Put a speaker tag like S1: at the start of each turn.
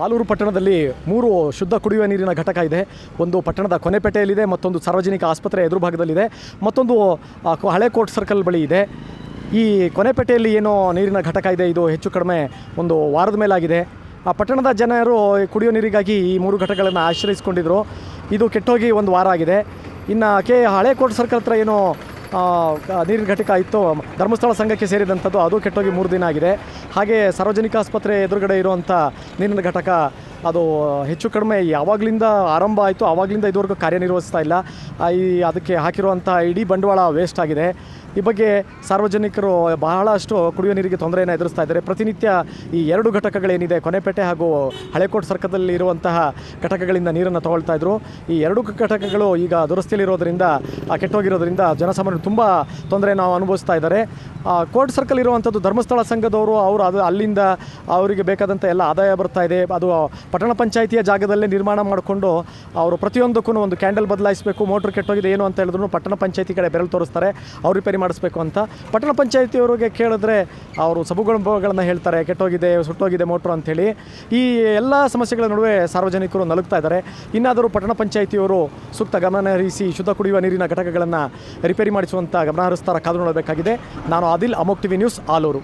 S1: ಆಲೂರು ಪಟ್ಟಣದಲ್ಲಿ 3 ಶುದ್ಧ ಕುಡಿಯುವ ನೀರಿನ ಘಟಕ ಇದೆ. ಒಂದು ಪಟ್ಟಣದ ಕೊನೆಪೇಟೆಯಲ್ಲಿದೆ, ಮತ್ತೊಂದು ಸಾರ್ವಜನಿಕ ಆಸ್ಪತ್ರೆ ಎದುರು ಭಾಗದಲ್ಲಿದೆ, ಮತ್ತೊಂದು ಹಳೆ ಕೋರ್ಟ್ ಸರ್ಕಲ್ ಬಳಿ ಇದೆ. ಈ ಕೊನೆಪೇಟೆಯಲ್ಲಿ ಏನೋ ನೀರಿನ ಘಟಕ ಇದೆ, ಇದು ಹೆಚ್ಚು ಕಡಿಮೆ ಒಂದು ವಾರದ ಮೇಲಾಗಿದೆ. ಆ ಪಟ್ಟಣದ ಜನರು ಕುಡಿಯೋ ನೀರಿಗಾಗಿ ಈ 3 ಘಟಕಗಳನ್ನು ಆಶ್ರಯಿಸಿಕೊಂಡಿದ್ದರು. ಇದು ಕೆಟ್ಟೋಗಿ ಒಂದು ವಾರ ಆಗಿದೆ. ಇನ್ನು ಹಳೆ ಕೋರ್ಟ್ ಸರ್ಕಲ್ ಹತ್ರ ಏನೋ ನೀರಿನ ಘಟಕ ಇತ್ತು, ಧರ್ಮಸ್ಥಳ ಸಂಘಕ್ಕೆ ಸೇರಿದಂಥದ್ದು, ಅದು ಕೆಟ್ಟೋಗಿ 3 ದಿನ ಆಗಿದೆ. ಹಾಗೆ ಸಾರ್ವಜನಿಕ ಆಸ್ಪತ್ರೆ ಎದುರುಗಡೆ ಇರುವಂಥ ನೀರಿನ ಘಟಕ ಅದು ಹೆಚ್ಚು ಕಡಿಮೆ ಯಾವಾಗಲಿಂದ ಆರಂಭ ಆಯಿತು ಆವಾಗಲಿಂದ ಇದುವರೆಗೂ ಕಾರ್ಯನಿರ್ವಹಿಸ್ತಾ ಇಲ್ಲ. ಅದಕ್ಕೆ ಹಾಕಿರುವಂಥ ಇಡೀ ಬಂಡವಾಳ ವೇಸ್ಟ್ ಆಗಿದೆ. ಈ ಬಗ್ಗೆ ಸಾರ್ವಜನಿಕರು ಬಹಳಷ್ಟು ಕುಡಿಯೋ ನೀರಿಗೆ ತೊಂದರೆಯನ್ನು ಎದುರಿಸ್ತಾ ಇದ್ದಾರೆ. ಪ್ರತಿನಿತ್ಯ ಈ 2 ಘಟಕಗಳೇನಿದೆ, ಕೊನೆಪೇಟೆ ಹಾಗೂ ಹಳೆಕೋಟ್ ಸರ್ಕಲ್ನಲ್ಲಿ ಇರುವಂತಹ ಘಟಕಗಳಿಂದ ನೀರನ್ನು ತಗೊಳ್ತಾ ಇದ್ರು. ಈ 2 ಘಟಕಗಳು ಈಗ ದುರಸ್ತಿಯಲ್ಲಿರೋದ್ರಿಂದ ಕೆಟ್ಟೋಗಿರೋದ್ರಿಂದ ಜನಸಾಮಾನ್ಯರು ತುಂಬ ತೊಂದರೆಯನ್ನು ಅನುಭವಿಸ್ತಾ ಇದ್ದಾರೆ. ಕೋರ್ಟ್ ಸರ್ಕಲ್ ಇರುವಂಥದ್ದು ಧರ್ಮಸ್ಥಳ ಸಂಘದವರು, ಅದು ಅಲ್ಲಿಂದ ಅವರಿಗೆ ಬೇಕಾದಂಥ ಎಲ್ಲ ಆದಾಯ ಬರ್ತಾ ಇದೆ. ಅದು ಪಟ್ಟಣ ಪಂಚಾಯಿತಿಯ ಜಾಗದಲ್ಲೇ ನಿರ್ಮಾಣ ಮಾಡಿಕೊಂಡು ಅವರು ಪ್ರತಿಯೊಂದಕ್ಕೂ ಒಂದು ಕ್ಯಾಂಡಲ್ ಬದಲಾಯಿಸಬೇಕು, ಮೋಟ್ರ್ ಕೆಟ್ಟೋಗಿದೆ ಏನು ಅಂತ ಹೇಳಿದ್ರು ಪಟ್ಟಣ ಪಂಚಾಯಿತಿ ಕಡೆ ಬೆರಳು ತೋರಿಸ್ತಾರೆ, ಅವ್ರು ರಿಪೇರಿ ಮಾಡಿಸ್ಬೇಕು ಅಂತ. ಪಟ್ಟಣ ಪಂಚಾಯಿತಿಯವರಿಗೆ ಕೇಳಿದ್ರೆ ಅವರು ಸಬೂಗಳನ್ನು ಹೇಳ್ತಾರೆ, ಕೆಟ್ಟೋಗಿದೆ, ಸುಟ್ಟೋಗಿದೆ ಮೋಟ್ರು ಅಂಥೇಳಿ. ಈ ಎಲ್ಲ ಸಮಸ್ಯೆಗಳ ನಡುವೆ ಸಾರ್ವಜನಿಕರು ನಲುಗ್ತಾ ಇದ್ದಾರೆ. ಇನ್ನಾದರೂ ಪಟ್ಟಣ ಪಂಚಾಯಿತಿಯವರು ಸೂಕ್ತ ಗಮನ ಹರಿಸಿ ಶುದ್ಧ ಕುಡಿಯುವ ನೀರಿನ ಘಟಕಗಳನ್ನು ರಿಪೇರಿ ಮಾಡಿಸುವಂಥ ಗಮನ ಹರಿಸ್ತಾರ ಕಾದು ನೋಡಬೇಕಾಗಿದೆ. ನಾನು ಆದಿಲ್, ಅಮೋಕ್ ಟಿವಿ ನ್ಯೂಸ್, ಆಲೂರು.